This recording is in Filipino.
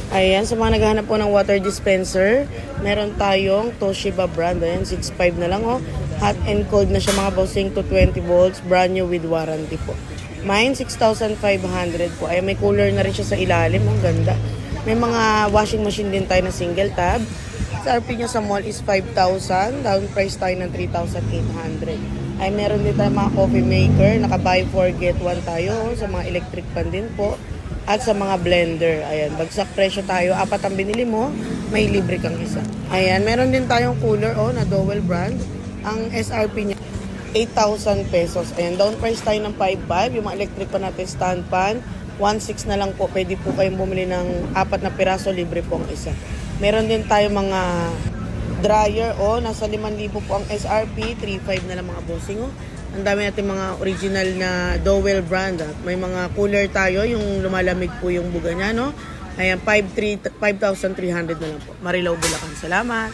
Ayan, sa mga naghahanap po ng water dispenser, meron tayong Toshiba brand. Ayan, 6.5 na lang oh. Hot and cold na siya mga bossing to 20 volts, brand new with warranty po. Mine, 6,500 po. Ayan, may cooler na rin siya sa ilalim. Ang ganda. May mga washing machine din tayo na single tab. Sa RP niya sa mall is 5,000. Down price tayo ng 3,800. Ay, meron din tayo mga coffee maker. Naka-buy 4 get 1 tayo. Sa mga electric pan din po. At sa mga blender. Ayan, bagsak presyo tayo. 4 ang binili mo, may libre kang isa. Ayan, meron din tayong cooler na Dowel brand. Ang SRP niya, 8,000 pesos. Ayan, down price tayo ng 5,500. Yung mga electric pan natin, stand pan, 1,600 na lang po. Pwede po kayong bumili ng 4 na piraso, libre po ang isa. Meron din tayo mga dryer, nasa 5,000 po ang SRP, 3,500 na lang mga bossing, Ang dami natin mga original na Dowel brand. May mga cooler tayo, yung lumalamig po yung buga niya, Ayan, 5,300 na lang po. Marilaw, Bulacan. Salamat!